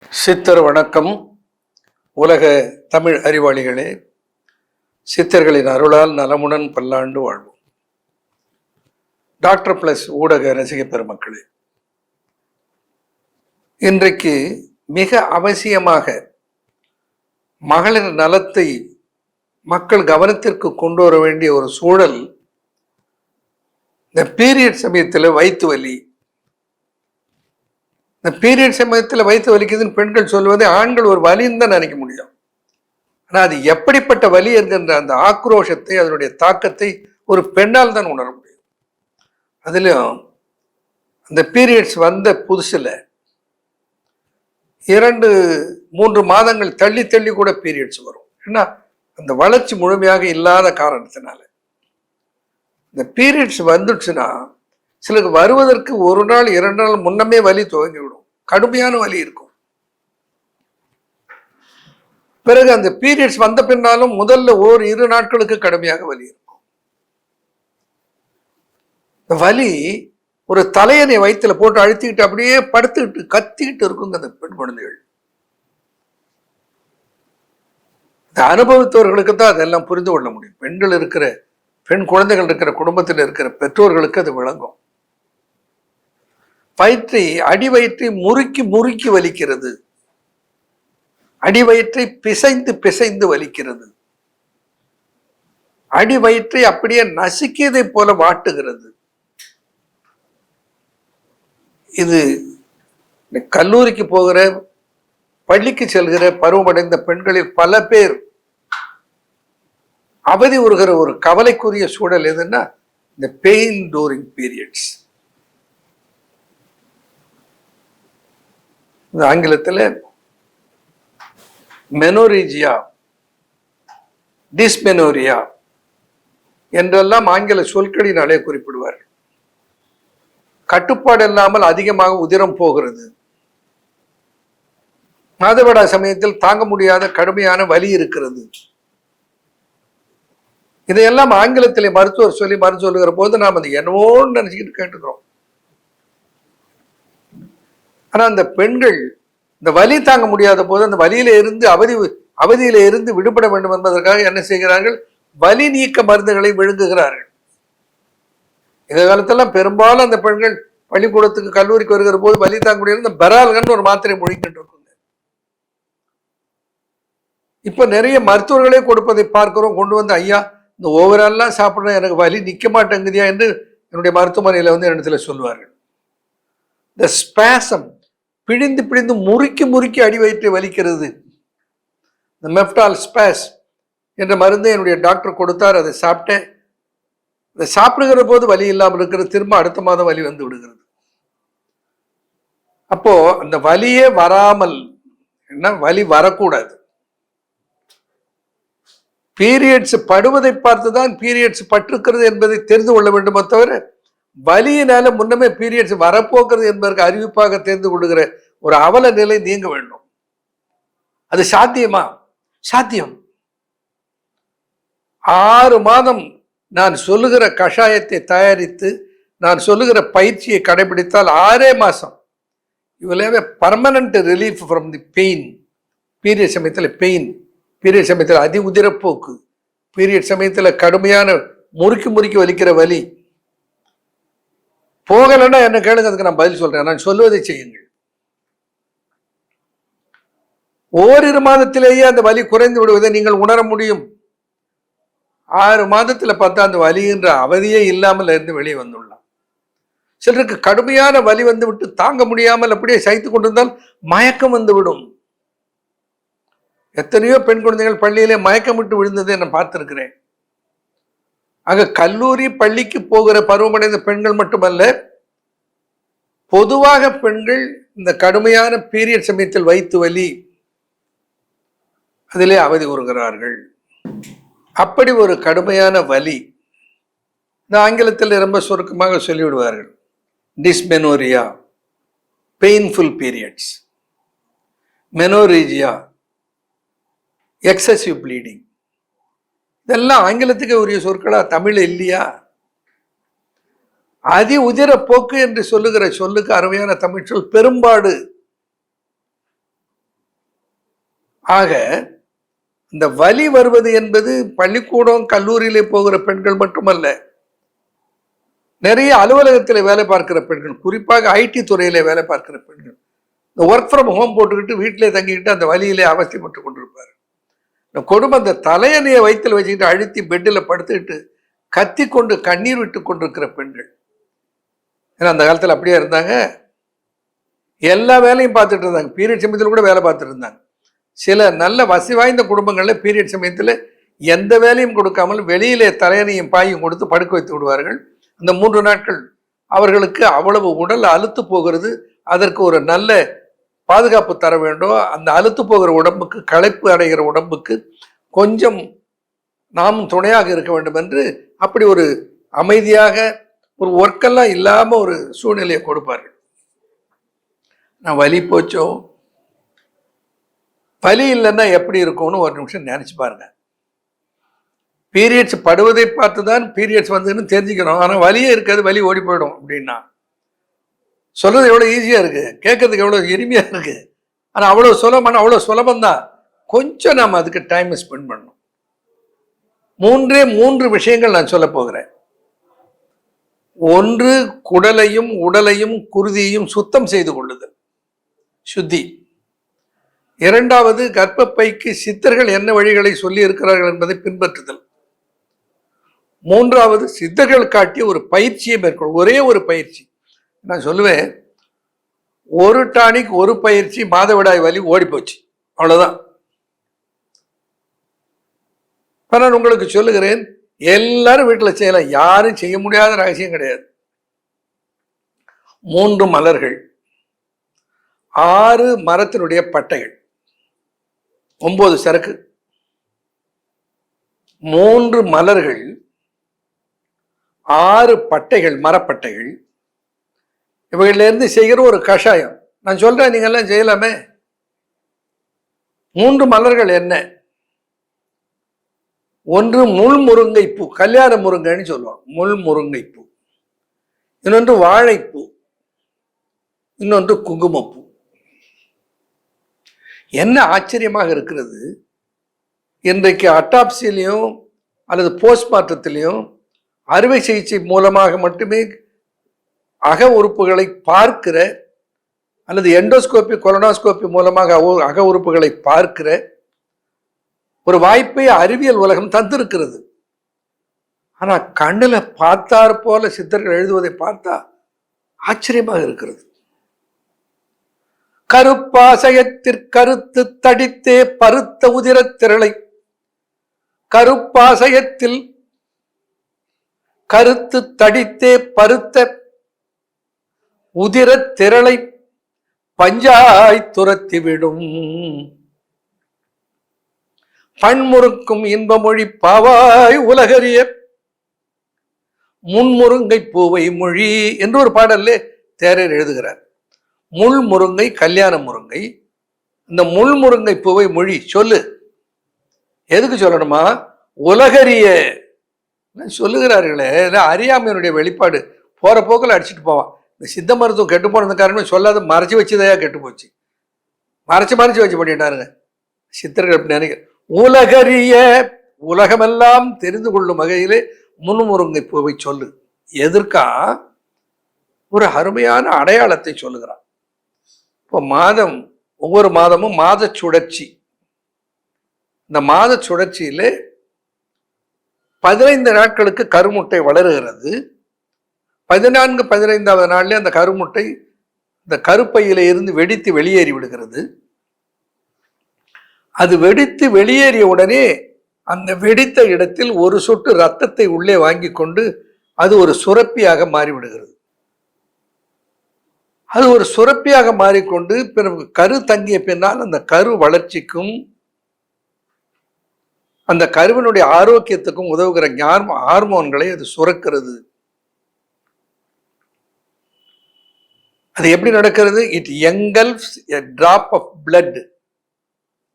சித்தர் வணக்கம். உலக தமிழ் அறிவாளிகளே, சித்தர்களின் அருளால் நலமுடன் பல்லாண்டு வாழ்வோம். டாக்டர் பிளஸ் ஊடக ரசிக பெருமக்களே, இன்றைக்கு மிக அவசியமாக மகளிர் நலத்தை மக்கள் கவனத்திற்கு கொண்டு வர வேண்டிய ஒரு சூழல் இந்த பீரியட் சமயத்தில் வயிற்று வலி. இந்த பீரியட் சமயத்தில் வயிற்று வலிக்குதுன்னு பெண்கள் சொல்வதை ஆண்கள் ஒரு வலின்னு தான் நினைக்க முடியும். ஆனால் அது எப்படிப்பட்ட வலி என்கின்ற அந்த ஆக்ரோஷத்தை, அதனுடைய தாக்கத்தை ஒரு பெண்ணால் தான் உணர முடியும். அதுலேயும் அந்த பீரியட்ஸ் வந்த புதுசில் 2-3 மாதங்கள் தள்ளி தள்ளி கூட பீரியட்ஸ் வரும். ஏன்னா அந்த வளர்ச்சி முழுமையாக இல்லாத காரணத்தினால இந்த பீரியட்ஸ் வந்துடுச்சுன்னா சிலருக்கு வருவதற்கு 1 நாள் 2 நாள் முன்னமே வலி துவங்கிவிடும். கடுமையான வலி இருக்கும். பிறகு அந்த பீரியட்ஸ் வந்த பின்னாலும் முதல்ல 1-2 நாட்களுக்கு கடுமையாக வலி இருக்கும். இந்த வலி ஒரு தலையணை வயிற்றுல போட்டு அழுத்திக்கிட்டு அப்படியே படுத்துக்கிட்டு கத்திக்கிட்டு இருக்குங்க அந்த பெண் குழந்தைகள். இந்த அனுபவித்தவர்களுக்கு தான் அதெல்லாம் புரிந்து கொள்ள முடியும். பெண் குழந்தைகள் இருக்கிற குடும்பத்தில் இருக்கிற பெற்றோர்களுக்கு அது விளங்கும். அடி வயிற்றை முறுக்கி முறுக்கி வலிக்கிறது. அடி வயிற்றை பிசைந்து பிசைந்து வலிக்கிறது. அடி வயிற்றை அப்படியே நசுக்கியதை போல வாட்டுகிறது. இது கல்லூரிக்கு போகிற, பள்ளிக்கு செல்கிற பருவமடைந்த பெண்களில் பல பேர் அவதி உறுகிற ஒரு கவலைக்குரிய சூழல் எதுன்னா இந்த பெயின் டூரிங் பீரியட்ஸ். ஆங்கிலத்தில் மெனோரீஜியா, டிஸ்மெனோரியா என்றெல்லாம் ஆங்கில சொற்களினாலே குறிப்பிடுவார்கள். கட்டுப்பாடு இல்லாமல் அதிகமாக உதிரம் போகிறது. மாதவிடா சமயத்தில் தாங்க முடியாத கடுமையான வலி இருக்கிறது. இதையெல்லாம் ஆங்கிலத்திலே மருத்துவர் சொல்லி மருந்து சொல்லுகிற போது நாம் அது என்னவோன்னு நினைச்சுக்கிட்டு கேட்டுக்கிறோம். ஆனா அந்த பெண்கள் இந்த வலி தாங்க முடியாத போது அந்த அவதியில இருந்து விடுபட வேண்டும் என்பதற்காக என்ன செய்கிறார்கள்? வலி நீக்க மருந்துகளை விழுங்குகிறார்கள். இந்த காலத்தெல்லாம் பெரும்பாலும் அந்த பெண்கள் பள்ளிக்கூடத்துக்கு கல்லூரிக்கு வருகிற போது வலி தாங்க முடியாது இந்த பெரால்கன்னு ஒரு மாத்திரை முழுங்கிட்டு இருக்குங்க. இப்ப நிறைய மருத்துவர்களே கொடுப்பதை பார்க்கிறோம். கொண்டு வந்து, ஐயா இந்த ஓவரால்லாம் சாப்பிட்றேன், எனக்கு வலி நிக்க மாட்டேங்குதியா என்று என்னுடைய மருத்துவமனையில என்னிடத்துல சொல்லுவார்கள். இந்த ஸ்பாசம், பிழிந்து பிழிந்து முறுக்கி முறுக்கி அடி வயிற்றை வலிக்கிறது. இந்த மெப்டால் ஸ்பாஸ் என்ற மருந்தை என்னுடைய டாக்டர் கொடுத்தார். அதை சாப்பிட்டேன். அதை சாப்பிடுகிற போது வலி இல்லாமல் இருக்கிறது. திரும்ப அடுத்த மாதம் வலி வந்து விடுகிறது. அப்போ அந்த வலியே வராமல், என்ன வலி வரக்கூடாது. பீரியட்ஸ் படுவதை பார்த்துதான் பீரியட்ஸ் பட்டிருக்கிறது என்பதை தெரிந்து கொள்ள வேண்டுமே தவிர வலியினால முன்னமே பீரியட்ஸ் வரப்போகிறது என்பதற்கு அறிவிப்பாக தெரிந்து கொள்ளுகிற ஒரு அவல நிலை நீங்க வேண்டும். அது சாத்தியமா? சாத்தியம். 6 மாதம் நான் சொல்லுகிற கஷாயத்தை தயாரித்து நான் சொல்லுகிற பயிற்சியை கடைபிடித்தால் 6 மாசம் you will have a permanent relief from the pain. Period சமயத்தில் பெயின், பீரியட் சமயத்தில் அதி உதிரப்போக்கு, பீரியட் சமயத்தில் கடுமையான முறுக்கி முறுக்கி வலிக்கிற வலி போகலன்னா என்ன கேளுங்க, அதுக்கு நான் பதில் சொல்றேன். நான் சொல்லுவதை செய்யுங்கள். 1-2 மாதத்திலேயே அந்த வலி குறைந்து விடுவதை நீங்கள் உணர முடியும். 6 மாதத்துல பார்த்தா அந்த வலின்ற அவதியே இல்லாமல் இருந்து வெளியே வந்துள்ளான். சிலருக்கு கடுமையான வலி வந்து விட்டு தாங்க முடியாமல் அப்படியே சைத்து கொண்டிருந்தால் மயக்கம் வந்து விடும். எத்தனையோ பெண் குழந்தைகள் பள்ளியிலே மயக்கம் விட்டு விழுந்ததை நான் பார்த்திருக்கிறேன். ஆக கல்லூரி பள்ளிக்கு போகிற பருவமடைந்த பெண்கள் மட்டுமல்ல, பொதுவாக பெண்கள் இந்த கடுமையான பீரியட் சமயத்தில் வயிற்று வலி அதிலே அவதி உறுகிறார்கள். அப்படி ஒரு கடுமையான வலி இந்த ஆங்கிலத்தில் ரொம்ப சுருக்கமாக சொல்லிவிடுவார்கள். Dysmenorrhea, painful periods. Menorrhagia, excessive bleeding. இதெல்லாம் ஆங்கிலத்துக்கு உரிய சொற்களா? தமிழ் இல்லையா? அதி உதிர போக்கு என்று சொல்லுகிற சொல்லுக்கு அருமையான தமிழ் சொல் பெரும்பாடு. ஆக இந்த வலி வருவது என்பது பள்ளிக்கூடம் கல்லூரியிலே போகிற பெண்கள் மட்டுமல்ல, நிறைய அலுவலகத்தில் வேலை பார்க்கிற பெண்கள், குறிப்பாக ஐடி துறையில வேலை பார்க்கிற பெண்கள் இந்த ஒர்க் ஃப்ரம் ஹோம் போட்டுக்கிட்டு வீட்டிலே தங்கிக்கிட்டு அந்த வலியிலே அவசியப்பட்டு கொண்டிருப்பார். இந்த கொடுமை, அந்த தலையணையை வயிற்றில் வச்சுக்கிட்டு அழுத்தி பெட்டில் படுத்துக்கிட்டு கத்தி கொண்டு கண்ணீர் விட்டு கொண்டிருக்கிற பெண்கள். ஏன்னா அந்த காலத்தில் அப்படியே இருந்தாங்க, எல்லா வேலையும் பார்த்துட்டு இருந்தாங்க. பீரியட் சமயத்தில் கூட வேலை பார்த்துட்டு இருந்தாங்க. சில நல்ல வசதி வாய்ந்த குடும்பங்களில் பீரியட் சமயத்தில் எந்த வேலையும் கொடுக்காமல் வெளியிலே தலையணையும் பாயும் கொடுத்து படுக்க வைத்து விடுவார்கள். அந்த 3 நாட்கள் அவர்களுக்கு அவ்வளவு உடல் அலுத்து போகிறது. அதற்கு ஒரு நல்ல பாதுகாப்பு தர வேண்டும். அந்த அலுத்து போகிற உடம்புக்கு, களைப்பு அடைகிற உடம்புக்கு கொஞ்சம் நாமும் துணையாக இருக்க வேண்டும் என்று அப்படி ஒரு அமைதியாக ஒரு ஒர்க்கெல்லாம் இல்லாமல் ஒரு சூழ்நிலையை கொடுப்பார்கள். நான் வலி போச்சோ, வலி இல்லைன்னா எப்படி இருக்கும்னு ஒரு நிமிஷம் நினைச்சு பாருங்க. பீரியட்ஸ் படுவதை பார்த்து தான் பீரியட்ஸ் வந்துன்னு தெரிஞ்சுக்கணும். ஆனால் வலியே இருக்காது, வலி ஓடி போயிடும் அப்படின்னா சொல்றது எவ்வளோ ஈஸியாக இருக்கு, கேட்கறதுக்கு எவ்வளோ இனிமையாக இருக்கு. ஆனால் அவ்வளோ சுலபம், அவ்வளோ சுலபந்தான். கொஞ்சம் நாம் அதுக்கு டைம் ஸ்பெண்ட் பண்ணணும். 3 விஷயங்கள் நான் சொல்ல போகிறேன். 1, குடலையும் உடலையும் குருதியையும் சுத்தம் செய்து கொள்ளுதல், சுத்தி. 2வது, கர்ப்பப்பைக்கு சித்தர்கள் என்ன வழிகளை சொல்லி இருக்கிறார்கள் என்பதை பின்பற்றுதல். 3வது, சித்தர்கள் காட்டிய ஒரு பயிற்சியை மேற்கொள்ளும். ஒரே ஒரு பயிற்சி நான் சொல்லுவேன், ஒரு டானிக், ஒரு பயிற்சி, மாதவிடாய் வலி ஓடி போச்சு, அவ்வளவுதான். நான் உங்களுக்கு சொல்லுகிறேன், எல்லாரும் வீட்டில் செய்யலாம், யாரும் செய்ய முடியாத ரகசியம் கிடையாது. 3 மலர்கள், 6 மரத்தினுடைய பட்டைகள், 9 சரக்கு, 3 மலர்கள், 6 பட்டைகள், மரப்பட்டைகள், இவைகளிலிருந்து செய்கிற ஒரு கஷாயம் நான் சொல்றேன், நீங்க எல்லாம் செய்யலாமே. 3 மலர்கள் என்ன? 1 முள் முருங்கை பூ, கல்யாண முருங்கைன்னு சொல்லுவாங்க, முள் முருங்கை பூ. இன்னொன்று வாழைப்பூ, இன்னொன்று குங்குமப்பூ. என்ன ஆச்சரியமாக இருக்கிறது, இன்றைக்கு அட்டாப்சிலையும் அல்லது போஸ்ட்மார்ட்டத்திலையும் அறுவை சிகிச்சை மூலமாக மட்டுமே அக உறுப்புகளை பார்க்கிற அல்லது எண்டோஸ்கோபி, கொலனோஸ்கோபி மூலமாக அக உறுப்புகளை பார்க்கிற ஒரு வாய்ப்பை அறிவியல் உலகம் தந்திருக்கிறது. ஆனா கண்ணுல பார்த்தார் போல சித்தர்கள் எழுதுவதை பார்த்தா ஆச்சரியமாக இருக்கிறது. கருப்பாசயத்திற்கருத்து தடித்தே பருத்த உதிரத் திரளை, கருப்பாசயத்தில் கருத்து தடித்தே பருத்த உதிரத் திரளை பஞ்சாய் துரத்திவிடும், பண்முறுக்கும் இன்பமொழி பாவாய் உலகறிய முன்முருங்கை பூவை மொழி என்று ஒரு பாடல்ல தேரர் எழுதுகிறார். முள் முருங்கை, கல்யாண முருங்கை, இந்த முள் முருங்கை பூவை மொழி சொல்லு. எதுக்கு சொல்லணுமா? உலகறிய சொல்லுகிறார்களே, அறியாமையினுடைய வெளிப்பாடு. போற போக்கில் அடிச்சுட்டு போவான். இந்த சித்த மருத்துவம் கெட்டு போனது காரணமே சொல்லாத மறைச்சு வச்சுதையா கெட்டு போச்சு. மறைச்சு வச்சு பண்ணிட்டாருங்க சித்தர்கள். அப்படி நினைக்கிற உலகறிய, உலகமெல்லாம் தெரிந்து கொள்ளும் வகையிலே முன்முருங்கை பூவை சொல்லு. எதற்கா? ஒரு அருமையான அடையாளத்தை சொல்லுகிறான். இப்போ ஒவ்வொரு மாதமும் மாத சுழற்சி. இந்த மாத சுழற்சியிலே 15 நாட்களுக்கு கருமுட்டை வளருகிறது. 14, 15வது நாள்ல அந்த கருமுட்டை இந்த கருப்பையில இருந்து வெடித்து வெளியேறி விடுகிறது. அது வெடித்து வெளியேறிய உடனே அந்த வெடித்த இடத்தில் ஒரு சொட்டு ரத்தத்தை உள்ளே வாங்கி கொண்டு அது ஒரு சுரப்பியாக மாறிவிடுகிறது. அது ஒரு சுரப்பியாக மாறிக்கொண்டு பிறகு கரு தங்கிய பின்னால் அந்த கரு வளர்ச்சிக்கும் அந்த கருவினுடைய ஆரோக்கியத்துக்கும் உதவுகிற ஹார்மோன்களை அது சுரக்கிறது. அது எப்படி நடக்கிறது? It engulfs a drop of blood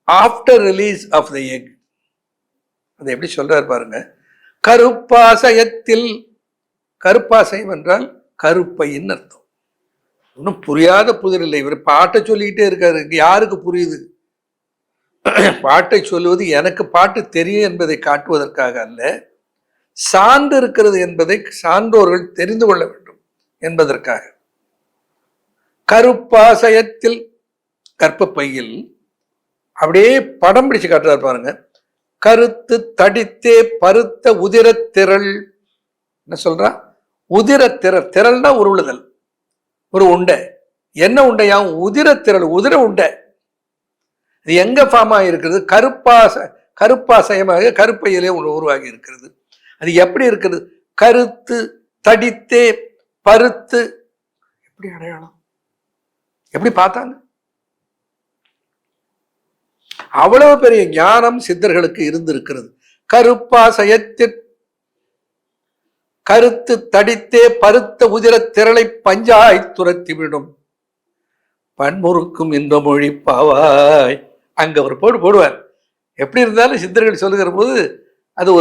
after release of the egg. அது எப்படி சொல்றாரு பாருங்க. கருப்பாசயத்தில், கருப்பாசயம் என்றால் கருப்பையின் அர்த்தம். ஒன்றும் புரியாத புதிர் இல்லை. இவர் பாட்டை சொல்லிக்கிட்டே இருக்காரு. யாருக்கு புரியுது? பாட்டை சொல்லுவது எனக்கு பாட்டு தெரியும் என்பதை காட்டுவதற்காக அல்ல, சான்று இருக்கிறது என்பதை சான்றோர்கள் தெரிந்து கொள்ள வேண்டும் என்பதற்காக. கருப்பாசயத்தில் கர்ப்பப்பையில் அப்படியே படம் பிடிச்சு காட்டுறாரு பாருங்க. கருத்து தடித்தே பருத்த உதிரத்திரள். என்ன சொல்றா? உதிரத்திரள். திரள்னா உருளுதல், ஒரு உண்டை. என்ன உண்டையா? உதிரத்திரள், உதிர உண்டை. இது எங்க ஃபார்ம் ஆகிருக்கிறது? கருப்பாசயமாக கருப்பையிலே உருவாகி இருக்கிறது. அது எப்படி இருக்கிறது? கருத்து தடித்தே பருத்து. எப்படி அடையாளம்? எப்படி பார்த்தாங்க? அவ்வளவு பெரிய ஞானம் சித்தர்களுக்கு இருந்திருக்கிறது. கருப்பாசயத்தில் கருத்து தடித்தே பருத்த உதிர திரளை பஞ்சாய் துரத்திவிடும் பன்முறுக்கும் இன்ப மொழி பாவாய். அங்க ஒரு போடுவார். எப்படி இருந்தாலும் சித்தர்கள் சொல்லுகிற போது அது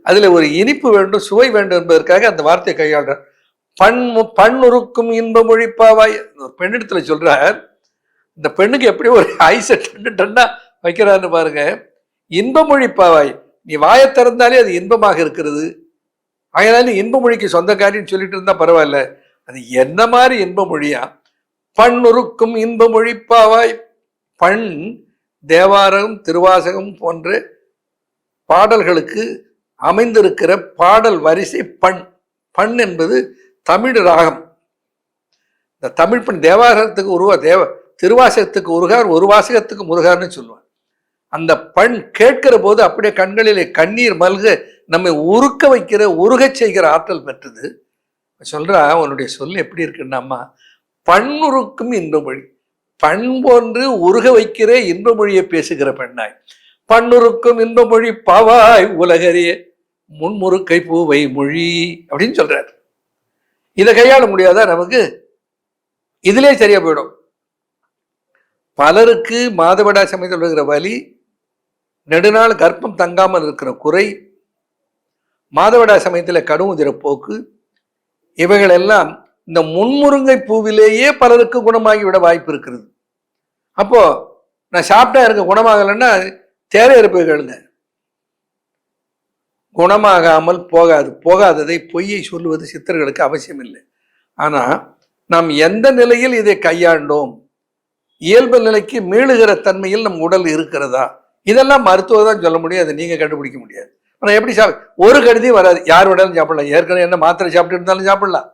அதுல ஒரு இனிப்பு வேண்டும், சுவை வேண்டும் என்பதற்காக அந்த வார்த்தையை கையாளுறார். பன்முறுக்கும் இன்ப மொழி பாவாய். ஒரு பெண்ணிடத்துல சொல்றார். இந்த பெண்ணுக்கு எப்படி ஒரு ஐசட் டன்னா வைக்கிறான்னு பாருங்க. இன்ப மொழி பாவாய், நீ வாயை திறந்தாலே அது இன்பமாக இருக்கிறது. அதனால இன்ப மொழிக்கு சொந்தக்காரின்னு சொல்லிட்டு இருந்தா பரவாயில்ல, அது என்ன மாதிரி இன்ப மொழியா? பண்ணுருக்கும் இன்ப மொழி பாவாய். பண் தேவாரம் திருவாசகம் போன்ற பாடல்களுக்கு அமைந்திருக்கிற பாடல் வரிசை பண். பண் என்பது தமிழ் ராகம். இந்த தமிழ் பண் தேவாரத்துக்கு திருவாசகத்துக்கு உருகார், ஒரு வாசகத்துக்கு முருகார்னு சொல்லுவார். அந்த பண் கேட்கிற போது அப்படியே கண்களிலே கண்ணீர் மல்க நம்மை உருக்க வைக்கிற, உருகச் செய்கிற ஆற்றல் பெற்றது. சொல்றா, உன்னுடைய சொல் எப்படி இருக்குன்னாம்மா, பண்ணுருக்கும் இன்ப மொழி. பண் போன்று உருக வைக்கிற இன்ப மொழியை பேசுகிற பெண்ணாய். பண்ணுருக்கும் இன்ப மொழி பாவாய் உலகறிய முன்முறுக்கை பூவை மொழி அப்படின்னு சொல்றாரு. இதை கையாள முடியாதா நமக்கு? இதிலே சரியா போயிடும். பலருக்கு மாதவிடாய் சமயத்தில் வருகிற வலி, நெடுநாள் கர்ப்பம் தங்காமல் இருக்கிற குறை, மாதவிடாய் சமயத்தில் கடும் உதிரப்போக்கு, இவைகள் எல்லாம் இந்த முன்முருங்கை பூவிலேயே பலருக்கு குணமாகிவிட வாய்ப்பு இருக்கிறது. அப்போ நான் சாப்பிட்டா இருக்க குணமாகலைன்னா தேரையரை போய் கேளுங்க. குணமாகாமல் போகாததை பொய்யை சொல்லுவது சித்தர்களுக்கு அவசியம் இல்லை. ஆனா நாம் எந்த நிலையில் இதை கையாண்டோம், இயல்பு நிலைக்கு மீளுகிற தன்மையில் நம் உடல் இருக்கிறதா, இதெல்லாம் மருத்துவம் தான் சொல்ல முடியும். அதை நீங்க கண்டுபிடிக்க முடியாது. ஆனா எப்படி ஒரு கருதியும் வராது. யார் வேணாலும் சாப்பிடலாம். ஏற்கனவே என்ன மாத்திரை சாப்பிட்டு இருந்தாலும் சாப்பிடலாம்.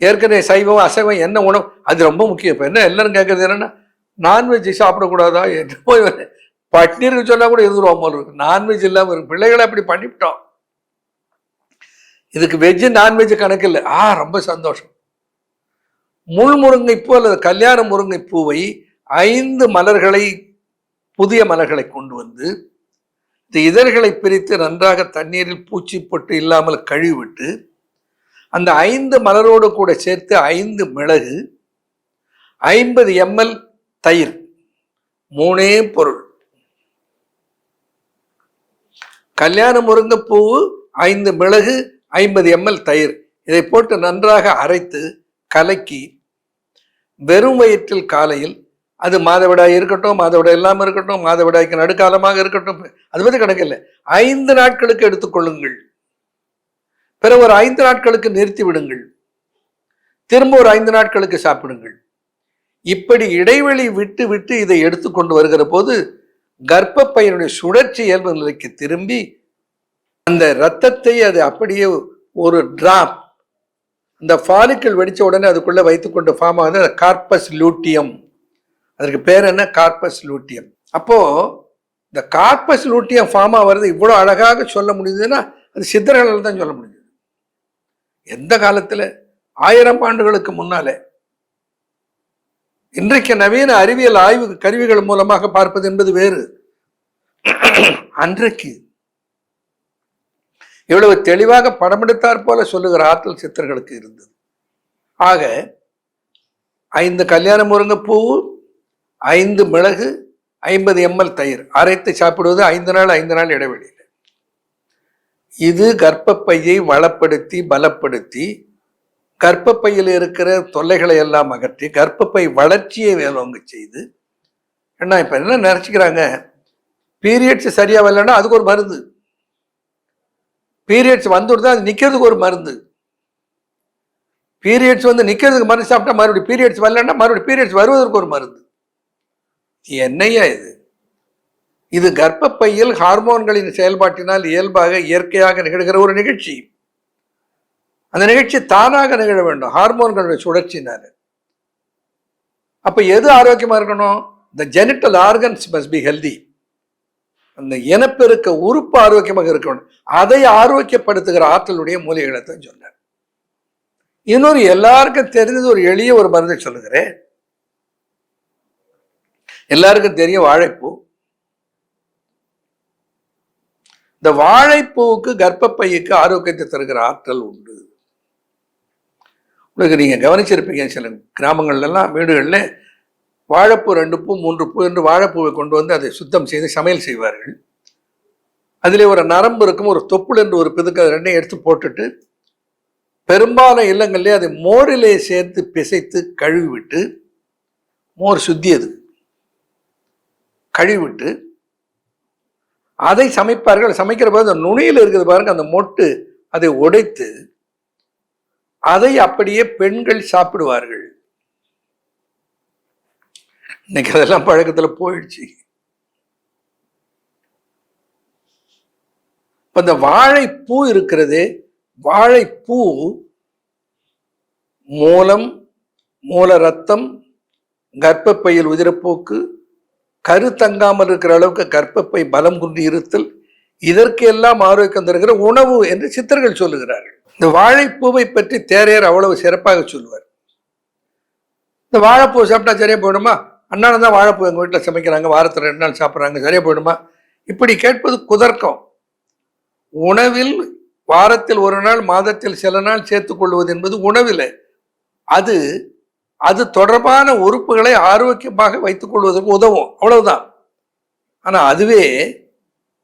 ஏற்கனவே சைவம் அசைவம் என்ன உணவு, அது ரொம்ப முக்கியம். இப்போ என்ன எல்லாரும் கேட்கறது என்னன்னா, நான்வெஜ் சாப்பிடக்கூடாதா என்று போய் பட்னீருக்கு சொன்னா கூட இருந்துருவோம் போல இருக்கு. நான்வெஜ் இல்லாமல் இருக்கு. பிள்ளைகளை அப்படி பண்ணிவிட்டோம். இதுக்கு வெஜ்ஜு நான்வெஜ் கணக்கு இல்லை. ரொம்ப சந்தோஷம். முள்முருங்கை பூ அல்லது கல்யாண முருங்கை பூவை 5 மலர்களை, புதிய மலர்களை கொண்டு வந்து இந்த இதழ்களை பிரித்து நன்றாக தண்ணீரில் பூச்சி பொட்டு இல்லாமல் கழுவிவிட்டு அந்த 5 மலரோடு கூட சேர்த்து 5 மிளகு, 50 ml தயிர், 3 பொருள். கல்யாண முருங்கைப்பூ, 5 மிளகு, 50 ml தயிர், இதை போட்டு நன்றாக அரைத்து கலக்கி வெறும் வயிற்றில் காலையில், அது மாதவிடாய் இருக்கட்டும், மாதவிடாய் இல்லாமல் இருக்கட்டும், மாதவிடாய்க்கு நடுக்காலமாக இருக்கட்டும், அது பற்றி கணக்கில்லை, 5 நாட்களுக்கு எடுத்துக்கொள்ளுங்கள். பிறகு ஒரு 5 நாட்களுக்கு நிறுத்தி விடுங்கள். திரும்ப ஒரு 5 நாட்களுக்கு சாப்பிடுங்கள். இப்படி இடைவெளி விட்டு விட்டு இதை எடுத்துக்கொண்டு வருகிற போது கர்ப்பப்பையினுடைய சுழற்சி இயல்பு நிலைக்கு திரும்பி அந்த இரத்தத்தை அது அப்படியே ஒரு டிராப், இந்த ஃபாலிக்கல் வெடிச்ச உடனே அதுக்குள்ள வைத்துக்கொண்டு ஃபார்ம் ஆகுது கார்பஸ் லூட்டியம். அதற்கு பேர் என்ன? Corpus luteum. அப்போ இந்த கார்பஸ் லூட்டியம் ஃபார்ம் ஆகிறது இவ்வளவு அழகாக சொல்ல முடியுதுன்னா அது சித்தர்களால் தான் சொல்ல முடியுது. எந்த காலத்துல? 1000 ஆண்டுகளுக்கு முன்னாலே. இன்றைக்கு நவீன அறிவியல் ஆய்வு கருவிகள் மூலமாக பார்ப்பது என்பது வேறு. அன்றைக்கு இவ்வளவு தெளிவாக படமெடுத்தாற் போல சொல்லுகிற ஆற்றல் சித்தர்களுக்கு இருந்தது. ஆக 5 கல்யாண முருங்கைப்பூ, 5 மிளகு, 50 ml தயிர் அரைத்து சாப்பிடுவது 5 நாள் இடைவெளியில். இது கர்ப்பப்பையை வளப்படுத்தி பலப்படுத்தி கர்ப்பப்பையில் இருக்கிற தொல்லைகளை எல்லாம் அகற்றி கர்ப்பப்பை வளர்ச்சியை வேலோங்க செய்து அண்ணா இப்ப என்ன நினைச்சுக்கிறாங்க, பீரியட்ஸ் சரியா வரலன்னா அதுக்கு ஒரு மருந்து, பீரியட்ஸ் வந்துடுது அது நிக்கிறதுக்கு ஒரு மருந்து, பீரியட்ஸ் வந்து நிக்கிறதுக்கு மருந்து சாப்பிட்டா மறுபடியும் பீரியட்ஸ் வரலன்னா மறுபடியும் பீரியட்ஸ் வருவதற்கு ஒரு மருந்து. என்னையா இது? இது கர்ப்பப்பையில் ஹார்மோன்களின் செயல்பாட்டினால் இயல்பாக இயற்கையாக நிகழ்கிற ஒரு நிகழ்ச்சி. அந்த நிகழ்ச்சி தானாக நிகழ வேண்டும், ஹார்மோன்களுடைய சுழற்சினால. அப்ப எது ஆரோக்கியமா இருக்கணும்? the genital organs must be healthy. அந்த இனப்பெருக்க உறுப்பு ஆரோக்கியமாக இருக்க வேண்டும். அதை ஆரோக்கியப்படுத்துகிற ஆற்றலுடைய மூலிகைகளை தான் சொன்னார். இன்னொரு எல்லாருக்கும் தெரிஞ்சது ஒரு எளிய ஒரு மருந்தை சொல்லுகிறேன். எல்லாருக்கும் தெரியும் வாழைப்பூ. இந்த வாழைப்பூவுக்கு கர்ப்பப்பைக்கு ஆரோக்கியத்தை தருகிற ஆற்றல் உண்டு. உங்களுக்கு நீங்க கவனிச்சிருப்பீங்க, சில கிராமங்கள்ல எல்லாம் வீடுகளில் வாழைப்பூ 2 பூ 3 பூ என்று வாழைப்பூவை கொண்டு வந்து அதை சுத்தம் செய்து சமையல் செய்வார்கள். அதிலே ஒரு நரம்பு இருக்கும், ஒரு தொப்புள் என்று ஒரு பிதுக்கு, அது ரெண்டையும் எடுத்து போட்டுட்டு பெரும்பாலான இல்லங்களிலே அதை மோரிலே சேர்த்து பிசைத்து கழுவி விட்டு, மோர் சுத்தியது கழுவிவிட்டு அதை சமைப்பார்கள். சமைக்கிற போது அந்த நுனியில் இருக்கிறது பாருங்க, அந்த மொட்டு, அதை உடைத்து அதை அப்படியே பெண்கள் சாப்பிடுவார்கள். இன்னைக்கு அதெல்லாம் பழக்கத்துல போயிடுச்சு. இந்த வாழைப்பூ இருக்கிறது, வாழைப்பூ மூலம், மூல ரத்தம், கர்ப்பப்பையில் உதிரப்போக்கு, கரு தங்காமல் இருக்கிற அளவுக்கு கர்ப்பப்பை பலம் குன்றி இருத்தல், இதற்கு எல்லாம் ஆரோக்கியம் தருகிற உணவு என்று சித்தர்கள் சொல்லுகிறார்கள். இந்த வாழைப்பூவை பற்றி தேரையர் அவ்வளவு சிறப்பாக சொல்லுவார். இந்த வாழைப்பூ சாப்பிட்டா சரியா போயிடுமா? அண்ணாலும் தான் வாழைப்பூ எங்கள் வீட்டில் சமைக்கிறாங்க, வாரத்தில் 2 நாள் சாப்பிட்றாங்க, சரியா போயிடுமா? இப்படி கேட்பது குதர்க்கம். உணவில் வாரத்தில் 1 நாள், மாதத்தில் சில நாள் சேர்த்துக் கொள்வது என்பது உணவில் அது அது தொடர்பான உறுப்புகளை ஆரோக்கியமாக வைத்துக் கொள்வதற்கு உதவும், அவ்வளவுதான். ஆனா அதுவே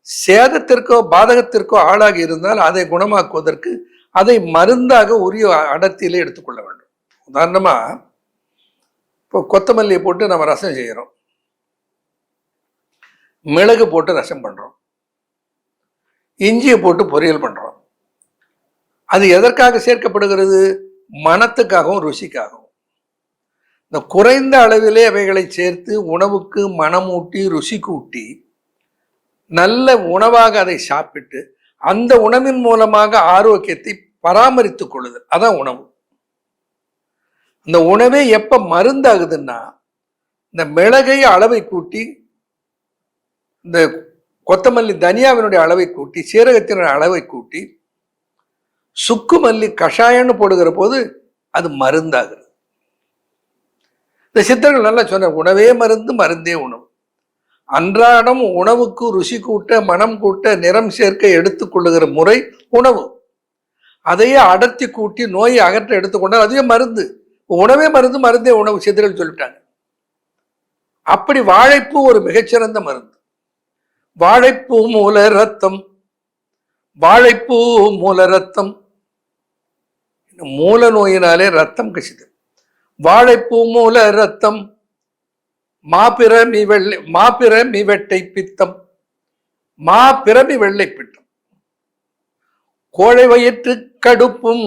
சேதத்திற்கோ பாதகத்திற்கோ ஆளாகி இருந்தால் அதை குணமாக்குவதற்கு அதை மருந்தாக உரிய அடர்த்தியிலே எடுத்துக்கொள்ள வேண்டும். உதாரணமா இப்போ கொத்தமல்லியை போட்டு நம்ம ரசம் செய்கிறோம், மிளகு போட்டு ரசம் பண்றோம், இஞ்சியை போட்டு பொரியல் பண்றோம். அது எதற்காக சேர்க்கப்படுகிறது? மணத்துக்காகவும் ருசிக்காகவும். இந்த குறைந்த அளவிலே அவைகளை சேர்த்து உணவுக்கு மணமூட்டி ருசி கூட்டி நல்ல உணவாக அதை சாப்பிட்டு அந்த உணவின் மூலமாக ஆரோக்கியத்தை பராமரித்துக் கொள்ளுதல், அதான் உணவு. இந்த உணவே எப்ப மருந்தாகுதுன்னா, இந்த மிளகை அளவை கூட்டி, இந்த கொத்தமல்லி தனியாவினுடைய அளவை கூட்டி, சீரகத்தினுடைய அளவை கூட்டி, சுக்கு மல்லி கஷாயம்னு போடுகிற போது அது மருந்தாகுது. இந்த சித்தர்கள் நல்லா சொன்ன, உணவே மருந்து, மருந்தே உணவு. அன்றாடம் உணவுக்கு ருசி கூட்ட, மனம் கூட்ட, நிறம் சேர்க்க எடுத்துக்கொள்ளுகிற முறை உணவு. அதையே அடர்த்தி கூட்டி நோயை அகற்ற எடுத்துக்கொண்டால் அதுவே மருந்து. உணவே மருந்து, மருந்தே உணவு, சித்தர்கள் சொல்லிட்டாங்க. அப்படி வாழைப்பூ ஒரு மிகச்சிறந்த மருந்து. வாழைப்பூ மூல ரத்தம், வாழைப்பூ மூல ரத்தம். மூல நோயினாலே ரத்தம் கசிது. வாழைப்பூ மூல ரத்தம், மாபிரமி வெட்டை பித்தம், மாபிரமி வெள்ளை பித்தம், கோழை வயிற்று கடுப்பும்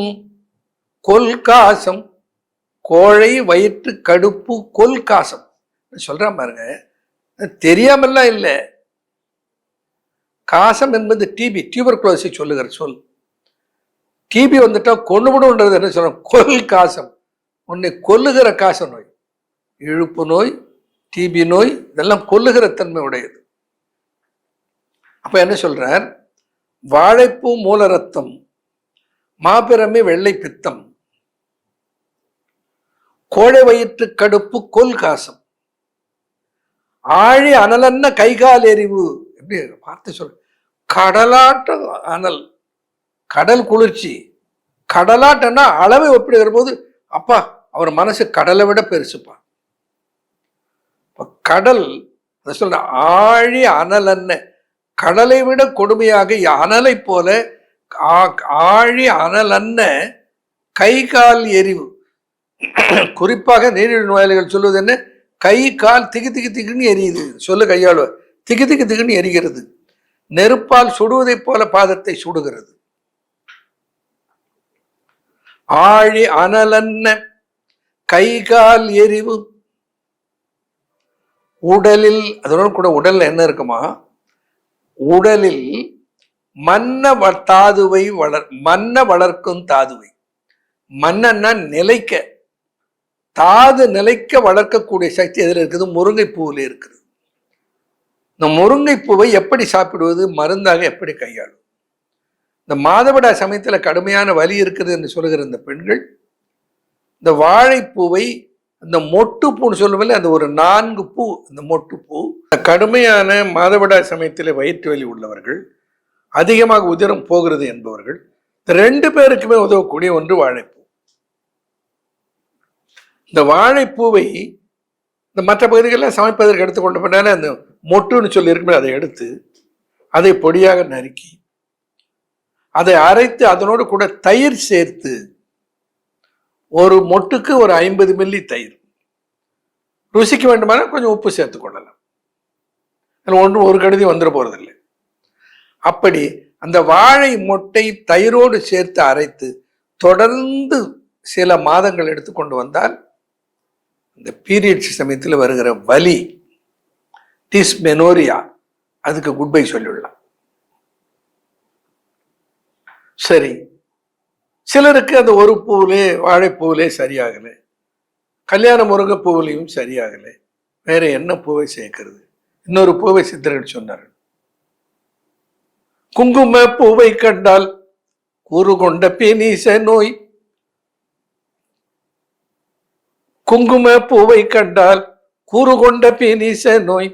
கொல்காசம். கோழை வயிற்று கடுப்பு கொல்காசம் சொல்றான் பாருங்க, தெரியாமல்லாம் இல்லை. காசம் என்பது டிபி, டியூபர்குலோசிஸை சொல்லுகிற சொல். டிபி வந்துட்டா கொண்டுவிடுன்றது என்ன சொல்ற? கொல் காசம், உன்னை கொல்லுகிற காச நோய், இழுப்பு நோய், டிபி நோய், இதெல்லாம் கொல்லுகிற தன்மை உடையது. அப்ப என்ன சொல்றார்? வாழைப்பூ மூல ரத்தம், மாபிரமி வெள்ளை பித்தம், கோழை வயிற்று கடுப்பு கொல்காசம், ஆழி அனலன்ன கைகால் எரிவு. எப்படி பார்த்து சொல்ற? கடலாட்ட அனல், கடல் குளிர்ச்சி. கடலாட்டன்னா அளவை ஒப்பிடுகிற போது அப்பா அவர் மனசு கடலை விட பெருசுப்பா. கடல் சொல்ற ஆழி அனலன்ன, கடலை விட கொடுமையாக அனலை போல ஆழி அனலன்ன கை கால் எரிவு. குறிப்பாக நீரிழிவு நோயாளிகள் சொல்வது என்ன? கை கால் திகு திகு திகுன்னு எரியுது. சொல்லு கையாளுவ. திகு திகு திகுன்னு எரிகிறது. நெருப்பால் சுடுவதைப் போல பாதத்தை சுடுகிறது. ஆழி அனலன்ன கை கால் எரிவு உடலில், அதோட கூட உடல்ல என்ன இருக்குமா, உடலில் மன்ன வளர்க்கும் தாதுவை. மன்னன்னா நிலைக்க, தாது நிலைக்க வளர்க்கக்கூடிய சக்தி எதில் இருக்குது? முருங்கை பூவில் இருக்குது. இந்த முருங்கை பூவை எப்படி சாப்பிடுவது, மருந்தாக எப்படி கையாளும்? இந்த மாதவிடா சமயத்துல கடுமையான வலி இருக்குது என்று சொல்லுகிற இந்த பெண்கள் இந்த வாழைப்பூவை, இந்த மொட்டு பூன்னு சொல்லுவதில்லை, அந்த ஒரு 4 பூ, இந்த மொட்டு பூ, கடுமையான மாதவிடா சமயத்தில் வயிற்று வலி உள்ளவர்கள், அதிகமாக உதிரம் போகிறது என்பவர்கள், 2 பேருக்குமே உதவக்கூடிய ஒன்று வாழைப்பூ. இந்த வாழைப்பூவை இந்த மற்ற பகுதிகளில் சமைப்பதற்கு எடுத்துக்கொண்ட பின்னால அந்த மொட்டுன்னு சொல்லி இருக்குமே, அதை எடுத்து அதை பொடியாக நறுக்கி அதை அரைத்து அதனோடு கூட தயிர் சேர்த்து, ஒரு மொட்டுக்கு ஒரு 50 மில்லி தயிர், ருசிக்கு வேண்டுமானால் கொஞ்சம் உப்பு சேர்த்து கொள்ளலாம். ஒன்றும் ஒரு கடுதி வந்துட போறதில்லை. அப்படி அந்த வாழை மொட்டை தயிரோடு சேர்த்து அரைத்து தொடர்ந்து சில மாதங்கள் எடுத்துக்கொண்டு வந்தால் இந்த பீரியட்ஸ் சமயத்தில் வருகிற வலி, டிஸ்மெனோரியா, அதுக்கு குட் பை சொல்லிவிடலாம். சரி, சிலருக்கு அந்த ஒரு பூவிலே, வாழைப்பூவிலே சரியாகலை, கல்யாண முருங்கை பூவிலையும் சரியாகலை, வேற என்ன பூவை சேர்க்கிறது? இன்னொரு பூவை சித்தர்கள் சொன்னார்கள். குங்கும பூவை கண்டால் கூறு கொண்ட பேனீச நோய். குங்கும பூவை கண்டால் கூறு கொண்ட பேனீச நோய்.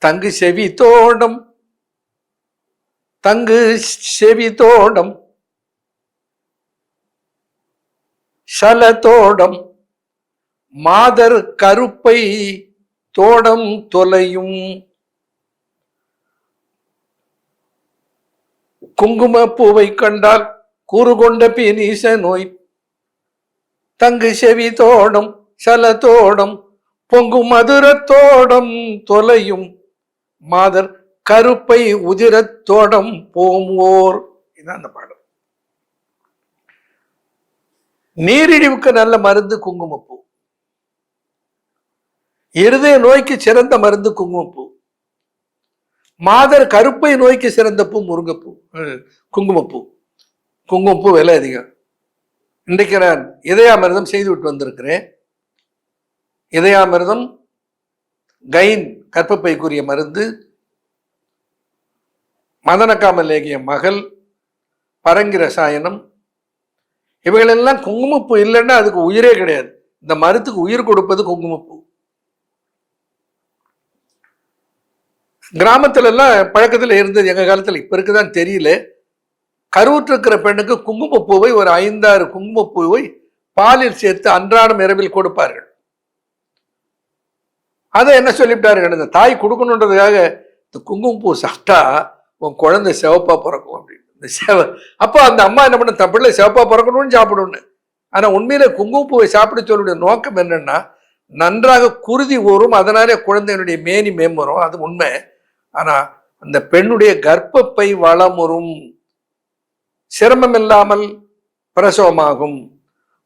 தங்கு செவி தோடம், தங்கு செவி தோடம், சலதோடம், மாதர் கருப்பை தோடம் தொலையும். குங்கும பூவை கண்டால் கூறு கொண்ட பேனீச நோய். தங்கு செவி தோடம், சலதோடம், பொங்கு மதுரத்தோடம் தொலையும். மாதர் கருப்பை உதிரத்தோடம் போமோர். இதுதான் அந்த பாடம். நீரிழிவுக்கு நல்ல மருந்து குங்குமப்பூ. இருதய நோய்க்கு சிறந்த மருந்து குங்குமப்பூ. மாதர் கருப்பை நோய்க்கு சிறந்த பூ முருங்கைப்பூ, குங்குமப்பூ. குங்குமப்பூ விலை அதிகம். இன்றைக்கு நான் இதயாமிர்தம் செய்து விட்டு வந்திருக்கிறேன். இதயாமிர்தம், கைன் கர்ப்பப்பைக்குரிய மருந்து, மதனகாமலேகிய மகள், பரங்கி ரசாயனம், இவைகளெல்லாம் குங்குமப்பூ இல்லைன்னா அதுக்கு உயிரே கிடையாது. இந்த மருத்துக்கு உயிர் கொடுப்பது குங்குமப்பூ. கிராமத்துல எல்லாம் பழக்கத்தில் இருந்தது எங்க காலத்துல, இப்ப இருக்குதான் தெரியல. கருவுற்று இருக்கிற பெண்ணுக்கு குங்குமப்பூவை, ஒரு 5-6 குங்குமப்பூவை பாலில் சேர்த்து அன்றாடம் இரவில் கொடுப்பார்கள். அதை என்ன சொல்லிவிட்டார்கள், இந்த தாய் கொடுக்கணுன்றதுக்காக இந்த குங்குமப்பூ சாப்பிட்டா உன் குழந்தை சிவப்பா பிறக்கும் அப்படின்னு. இந்த அப்போ அந்த அம்மா என்ன பண்ண, தன் பிள்ளை சிவப்பா பிறக்கணும்னு சாப்பிடணும்னு. ஆனா உண்மையில குங்குமப்பூவை சாப்பிட சொல்லுடைய நோக்கம் என்னன்னா, நன்றாக குருதி ஊறும், அதனாலே குழந்தையினுடைய மேனி மேம்பரும், அது உண்மை. ஆனா அந்த பெண்ணுடைய கர்ப்பப்பை வளமுறும், சிரமம் இல்லாமல் பிரசவமாகும்,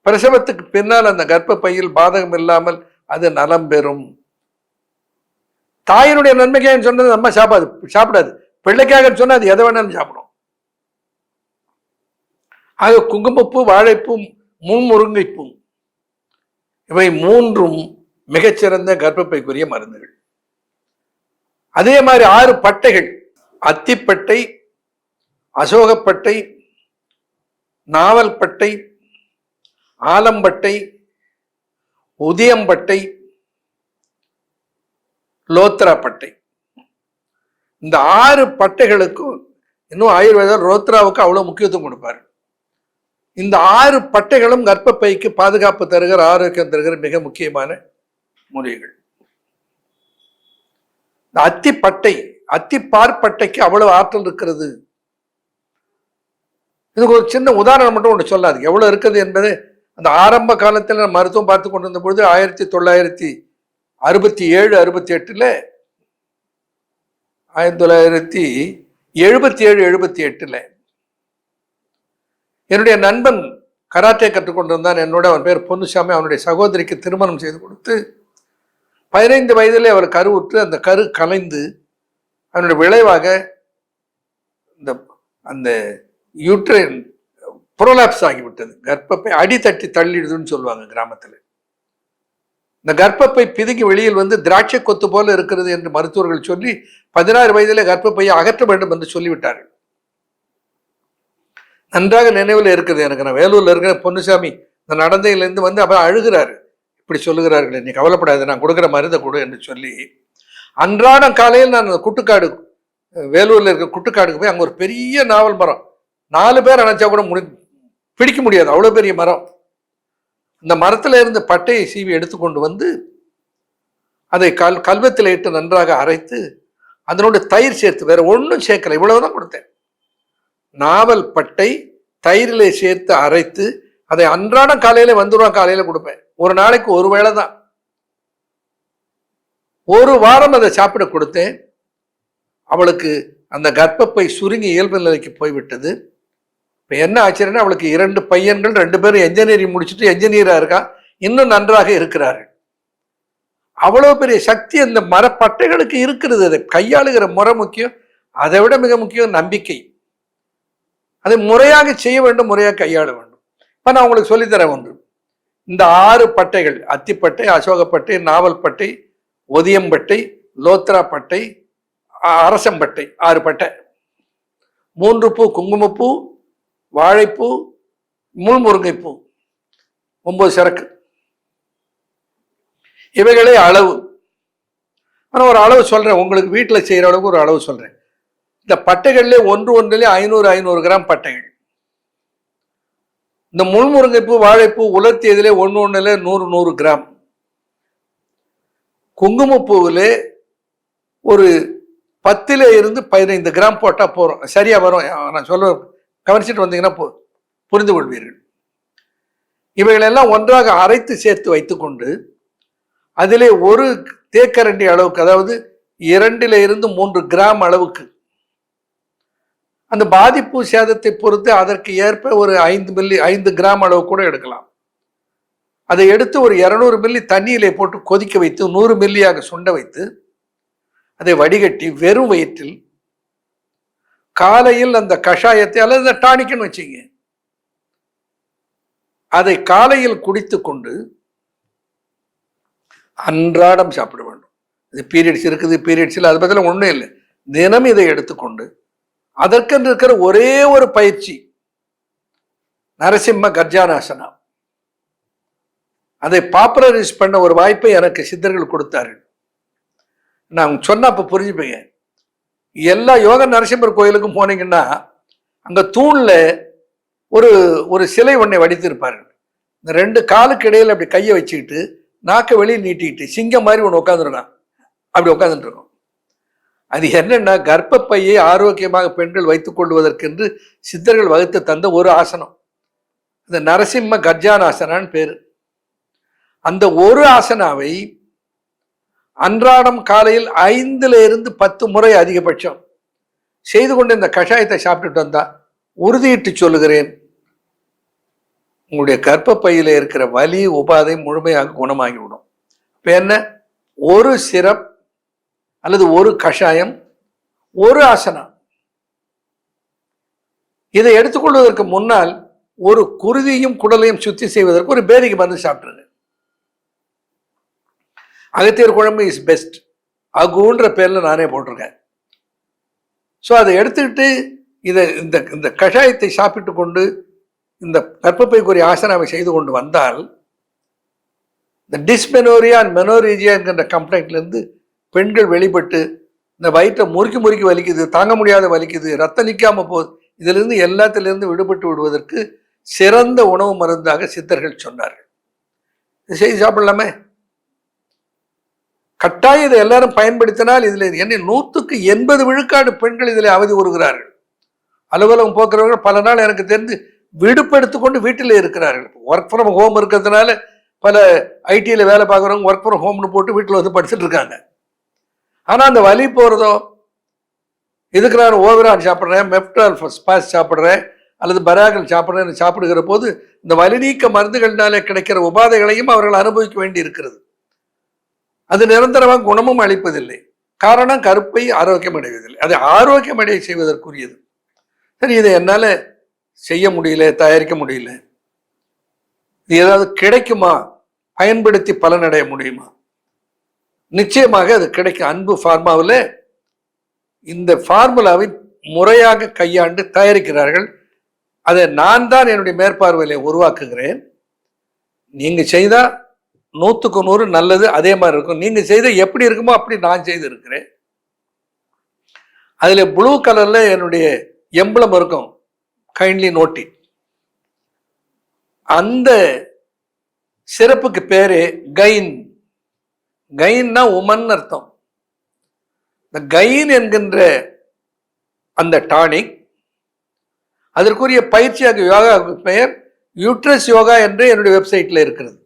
பிரசவத்துக்கு பின்னால் அந்த கர்ப்பப்பையில் பாதகம் இல்லாமல் அது நலம் பெறும். தாயினுடைய நன்மைக்காக சொன்னது நம்ம சாப்பிடாது, பிள்ளைக்காக சொன்னா அது எதை வேணாலும் சாப்பிடும். ஆக குங்குமப்பூ, வாழைப்பூ, முன்முருங்கைப்பூ, இவை 3ம் மிகச்சிறந்த கர்ப்பப்பைக்குரிய மருந்துகள். அதே மாதிரி 6 பட்டைகள், அத்திப்பட்டை, அசோகப்பட்டை, நாவல்பட்டை, ஆலம்பட்டை, உதியம்பட்டை, லோத்ராப்பட்டை. இந்த 6 பட்டைகளுக்கும் இன்னும் ஆயுர்வேதம் ரோத்ராவுக்கு அவ்வளவு முக்கியத்துவம் கொடுப்பாரு. இந்த 6 பட்டைகளும் கர்ப்பப்பைக்கு பாதுகாப்பு தருகிற, ஆரோக்கியம் தருகிற மிக முக்கியமான மூலிகைகள். அத்திப்பட்டை, அத்திப்பாற்பட்டைக்கு அவ்வளவு ஆற்றல் இருக்கிறது. இதுக்கு ஒரு சின்ன உதாரணம் மட்டும் ஒன்று சொல்லாது, எவ்வளவு இருக்குது என்பது. அந்த ஆரம்ப காலத்தில் மருத்துவம் பார்த்து கொண்டிருந்த பொழுது 1900 67, 68, 1977, 78 என்னுடைய நண்பன் கராத்தே கற்றுக்கொண்டிருந்தான். என்னோட அவன் பேர் பொன்னுசாமி. அவனுடைய சகோதரிக்கு திருமணம் செய்து கொடுத்து 15 வயதிலே அவர் கருவுற்று அந்த கரு கலைந்து அதனுடைய விளைவாக அந்த யூட்ரைன் புரோலாப்ஸ் ஆகிவிட்டது. கர்ப்பப்பை அடித்தட்டி தள்ளிடுதுன்னு சொல்லுவாங்க கிராமத்தில். இந்த கர்ப்பப்பை பிதுங்கி வெளியில் வந்து திராட்சை கொத்து போல இருக்கிறது என்று மருத்துவர்கள் சொல்லி 16 வயதிலே கர்ப்பப்பையை அகற்ற வேண்டும் என்று சொல்லிவிட்டார்கள். நன்றாக நினைவில் இருக்குது எனக்கு. நான் வேலூர்ல இருக்கிற பொன்னுசாமி இந்த நடந்தையிலேருந்து வந்து அப்புறம் அழுகிறாரு. இப்படி சொல்லுகிறார்கள், நீ கவலைப்படாது, நான் கொடுக்குற மருந்தை கொடு என்று சொல்லி அன்றாடம் காலையில் நான் குட்டுக்காடு, வேலூர்ல இருக்க குட்டுக்காடுக்கு போய் அங்கே ஒரு பெரிய நாவல் மரம் 4 பேர் அணைச்சா கூட பிடிக்க முடியாது, அவ்வளோ பெரிய மரம். இந்த மரத்தில் இருந்து பட்டையை சீவி எடுத்துக்கொண்டு வந்து அதை கல்வத்தில் இட்டு நன்றாக அரைத்து அதனோட தயிர் சேர்த்து, வேற ஒன்றும் சேர்க்கல, இவ்வளவுதான் கொடுத்தேன். நாவல் பட்டை தயிரிலே சேர்த்து அரைத்து அதை அன்றாடம் காலையில வந்துடுவான், காலையில கொடுப்பேன். ஒரு நாளைக்கு ஒரு வேளை தான். ஒரு வாரம் அதை சாப்பிட கொடுத்தேன். அவளுக்கு அந்த கர்ப்பப்பை சுருங்கி இயல்பு நிலைக்கு போய்விட்டது. இப்போ என்ன ஆச்சுன்னா, அவளுக்கு 2 பையன்கள், 2 பேரும் என்ஜினியரிங் முடிச்சுட்டு என்ஜினியரா இருக்கா, இன்னும் நன்றாக இருக்கிறார்கள். அவ்வளவு பெரிய சக்தி அந்த மரப்பட்டைகளுக்கு இருக்கிறது. அதை கையாளுகிற முறை முக்கியம், அதை விட மிக முக்கியம் நம்பிக்கை. அதை முறையாக செய்ய வேண்டும், முறையாக கையாள வேண்டும். இப்போ நான் உங்களுக்கு சொல்லித்தரேன் ஒன்று. இந்த 6 பட்டைகள், அத்திப்பட்டை, அசோகப்பட்டை, நாவல் பட்டை, ஒதியம்பட்டை, லோத்ரா பட்டை, அரசம்பட்டை, 6 பட்டை, 3 பூ குங்குமப்பூ, வாழைப்பூ, முள்முருங்கைப்பூ, 9 சரக்கு, இவைகளே அளவு. ஆனால் ஒரு அளவு சொல்றேன், உங்களுக்கு வீட்டில் செய்கிற அளவுக்கு ஒரு அளவு சொல்றேன். இந்த பட்டைகள்ல ஒன்றிலே 500 கிராம் பட்டைகள். இந்த முள்முருங்கைப்பூ, வாழைப்பூ உலர்த்தியதிலே ஒன்றிலே 100 கிராம். குங்குமப்பூவிலே ஒரு 10 இருந்து 15 கிராம் போட்டா போறோம், சரியா வரும். நான் சொல்ல கவனிச்சுட்டு வந்தீங்கன்னா புரிந்து கொள்வீர்கள். இவைகளெல்லாம் ஒன்றாக அரைத்து சேர்த்து வைத்துக்கொண்டு அதிலே ஒரு தேக்கரண்டி அளவுக்கு, அதாவது 2 இருந்து 3 கிராம் அளவுக்கு, அந்த பாதிப்பு சேதத்தை பொறுத்து அதற்கு ஏற்ப ஒரு 5 கிராம் அளவு கூட எடுக்கலாம். அதை எடுத்து ஒரு 200 மில்லி தண்ணியிலே போட்டு கொதிக்க வைத்து 100 மில்லியாக சுண்ட வைத்து அதை வடிகட்டி வெறும் வயிற்றில் காலையில் அந்த கஷாயத்தை அல்லது டானிக்குன்னு வச்சுங்க, அதை காலையில் குடித்து கொண்டு அன்றாடம் சாப்பிட வேண்டும். இது பீரியட்ஸ் இருக்குது, பீரியட்ஸில் அது பதில் ஒன்றும் இல்லை. தினம் இதை எடுத்துக்கொண்டு அதற்கென்று இருக்கிற ஒரே ஒரு பயிற்சி நரசிம்ம கர்ஜானாசனா. அதை பாப்புலரைஸ் பண்ண ஒரு வாய்ப்பை எனக்கு சித்தர்கள் கொடுத்தார்கள். நான் சொன்ன அப்ப புரிஞ்சுப்பீங்க. எல்லா யோக நரசிம்மர் கோயிலுக்கும் போனீங்கன்னா அங்க தூண்ல ஒரு சிலை ஒன்றை வடித்திருப்பார்கள். இந்த 2 காலுக்கு இடையில அப்படி கையை வச்சுக்கிட்டு நாக்க வெளியே நீட்டிக்கிட்டு சிங்கம் மாதிரி ஒன்று உட்காந்துருக்கான், அப்படி உட்காந்துட்டு இருக்கோம். அது என்னன்னா, கர்ப்பப்பையை ஆரோக்கியமாக பெண்கள் வைத்துக் கொள்வதற்கென்று சித்தர்கள் வகுத்து தந்த ஒரு ஆசனம். இந்த நரசிம்ம கர்ஜானாசனான்னு பேரு. அந்த ஒரு ஆசனாவை அன்றாடம் காலையில் 5 இருந்து 10 முறை அதிகபட்சம் செய்து கொண்டு இந்த கஷாயத்தை சாப்பிட்டுட்டு வந்தா, உறுதியிட்டு சொல்லுகிறேன், உங்களுடைய கர்ப்பப்பையில இருக்கிற வலி உபாதை முழுமையாக குணமாகிவிடும். இப்ப என்ன, ஒரு சிரப் அல்லது ஒரு கஷாயம், ஒரு ஆசனம், இதை எடுத்துக்கொள்வதற்கு முன்னால் ஒரு குருதியும் குடலையும் சுத்தி செய்வதற்கு ஒரு பேரிக்கு மருந்து சாப்பிட்டுருங்க. அகத்தியர் குழம்பு இஸ் பெஸ்ட், அகுன்ற பேர்ல நானே போட்டிருக்கேன். ஸோ அதை எடுத்துக்கிட்டு இந்த கஷாயத்தை சாப்பிட்டு கொண்டு இந்த கர்ப்பப்பைக்குரிய ஆசனாவை செய்து கொண்டு வந்தால், இந்த டிஸ்மெனோரியா அண்ட் மெனோரீஜியா என்கின்ற கம்ப்ளைண்ட்லேருந்து பெண்கள் வெளிப்பட்டு இந்த வயிற்றை முறுக்கி வலிக்குது, தாங்க முடியாத வலிக்குது, ரத்தம் நிற்காம போகுது, இதிலிருந்து எல்லாத்திலிருந்து விடுபட்டு விடுவதற்கு சிறந்த உணவு மருந்தாக சித்தர்கள் சொன்னார்கள். இது செய்து சாப்பிடலாமே. கட்டாயம் இதை எல்லாரும் பயன்படுத்தினால் இதில் என்ன 100க்கு 80 விழுக்காடு பெண்கள் இதில் அவதி உறுகிறார்கள். அலுவலகம் போக்குறவர்கள் பல நாள் எனக்கு தெரிந்து விடுப்பு எடுத்துக்கொண்டு வீட்டில் இருக்கிறார்கள். ஒர்க் ஃப்ரம் ஹோம் இருக்கிறதுனால பல ஐடியில் வேலை பார்க்குறவங்க ஒர்க் ஃப்ரம் ஹோம்னு போட்டு வீட்டில் வந்து படிச்சுட்டு இருக்காங்க. ஆனால் அந்த வலி போகிறதோ, இதுக்கு நான் ஓவரால் சாப்பிட்றேன், மெப்டால் ஸ்பாஸ் சாப்பிட்றேன் அல்லது பராகல் சாப்பிட்றேன்னு சாப்பிடுகிற போது இந்த வலி நீக்க மருந்துகள்னாலே கிடைக்கிற உபாதைகளையும் அவர்கள் அனுபவிக்க வேண்டி இருக்கிறது. அது நிரந்தரமாக குணமும் அளிப்பதில்லை. காரணம் கருப்பை ஆரோக்கியம் அடைவதில்லை. அதை ஆரோக்கியம் அடைய செய்வதற்குரியது. சரி, இதை என்னால் செய்ய முடியல, தயாரிக்க முடியல, இது ஏதாவது கிடைக்குமா, பயன்படுத்தி பலனடைய முடியுமா? நிச்சயமாக அது கிடைக்கும். அன்பு ஃபார்மாவில் இந்த ஃபார்முலாவை முறையாக கையாண்டு தயாரிக்கிறார்கள். அதை நான் தான் என்னுடைய மேற்பார்வையில உருவாக்குகிறேன். நீங்க செய்தா 100க்கு 100 நல்லது, அதே மாதிரி இருக்கும். நீங்க செய்த எப்படி இருக்குமோ அப்படி நான் செய்து இருக்கிறேன். அதுல ப்ளூ கலர்ல என்னுடைய எம்பளம் இருக்கும், கைண்ட்லி நோட்டி. அந்த சிறப்புக்கு பேரு கைன். கைன்னா உமன் அர்த்தம். இந்த கைன் என்கின்ற அந்த டானிக், அதற்குரிய பயிற்சியாக யோகாவுக்கு பெயர் யூட்ரஸ் யோகா என்று என்னுடைய வெப்சைட்ல இருக்கிறது.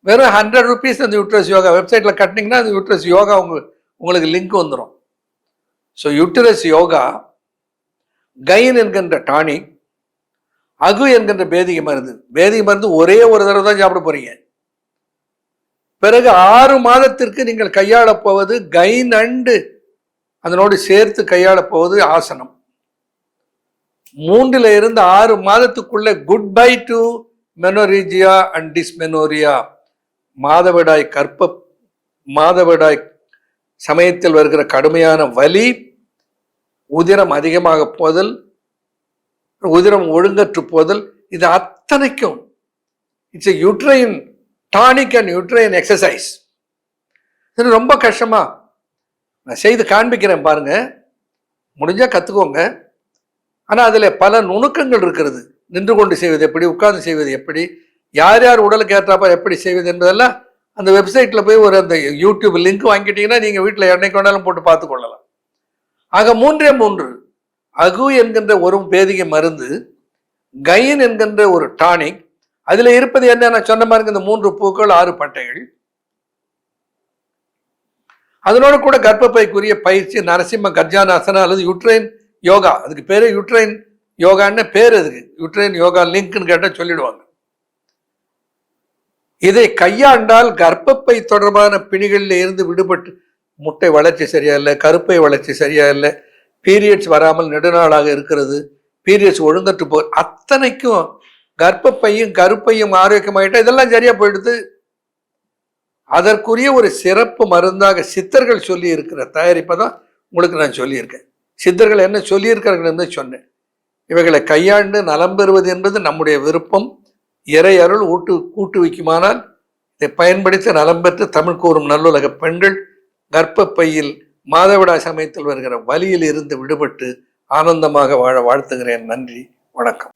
வெறும் 100 rupees அந்த யூட்ரஸ் யோகா வெப்சைட்ல கட்டினீங்கன்னா அந்த யூட்ரஸ் யோகா உங்களுக்கு லிங்க் வந்துடும். ஸோ யூட்ரஸ் யோகா, கைன் என்கின்ற டானிக், அகு என்கின்ற பேதிகை மருந்து. பேதிகை மருந்து ஒரே ஒரு தடவை தான் சாப்பிட போறீங்க. பிறகு 6 மாதத்திற்கு நீங்கள் கையாள போவது கைன் அண்டு அதனோடு சேர்த்து கையாள போவது ஆசனம். 3 இருந்து 6 மாதத்துக்குள்ள good bye to menorrhagia and dysmenorrhea. மாதவிடாய் சமயத்தில் வருகிற கடுமையான வலி, உதிரம் அதிகமாக போதல், உதிரம் ஒழுங்கற்று போதல், இது அத்தனைக்கும் it's a uterine tonic and uterine exercise. இது ரொம்ப கஷ்டமா நான் செய்து காண்பிக்கிறேன் பாருங்க, முடிஞ்சா கத்துக்கோங்க. ஆனா அதுல பல நுணுக்கங்கள் இருக்கிறது. நின்று கொண்டு செய்வது எப்படி, உட்கார்ந்து செய்வது எப்படி, யார் யார் உடலுக்கு ஏற்றாப்ப எப்படி செய்வது என்பதெல்லாம் அந்த வெப்சைட்ல போய் ஒரு அந்த யூடியூப் லிங்க் வாங்கிட்டீங்கன்னா நீங்க வீட்டில் என்னைக்கு வேணாலும் போட்டு பார்த்து கொள்ளலாம். ஆக 3 அகு என்கின்ற ஒரு பேதிகை மருந்து, கைன் என்கின்ற ஒரு டானிக், அதுல இருப்பது என்ன நான் சொன்ன மாதிரி இந்த 3 பூக்கள் 6 பட்டைகள், அதனோட கூட கர்ப்பப்பைக்குரிய பயிற்சி நரசிம்ம கர்ஜானாசனா அல்லது யூட்ரைன் யோகா. அதுக்கு பேரு யூட்ரைன் யோகான்னு பேர். அதுக்கு யூட்ரைன் யோகா லிங்க்னு கேட்டால் சொல்லிடுவாங்க. இதை கையாண்டால் கர்ப்பப்பை தொடர்பான பிணிகளில் இருந்து விடுபட்டு, முட்டை வளர்ச்சி சரியா இல்லை, கருப்பை வளர்ச்சி சரியா இல்லை, பீரியட்ஸ் வராமல் நெடுநாளாக இருக்கிறது, பீரியட்ஸ் ஒழுங்கற்று அத்தனைக்கும் கர்ப்பப்பையும் கருப்பையும் ஆரோக்கியமாயிட்டா இதெல்லாம் சரியா போயிடுது. அதற்குரிய ஒரு சிறப்பு மருந்தாக சித்தர்கள் சொல்லி இருக்கிற தயாரிப்பை தான் உங்களுக்கு நான் சொல்லியிருக்கேன். சித்தர்கள் என்ன சொல்லியிருக்கிறார்கள் என்று சொன்னேன். இவைகளை கையாண்டு நலம் பெறுவது என்பது நம்முடைய விருப்பம். இறை அருள் கூட்டு வைக்குமானால் இதை பயன்படுத்தி நலம் பெற்று தமிழ் கூறும் நல்லுலக பெண்கள் கர்ப்பப்பையில் மாதவிடாய் சமயத்தில் வருகிற வலியில் இருந்து விடுபட்டு ஆனந்தமாக வாழ வாழ்த்துகிறேன். நன்றி, வணக்கம்.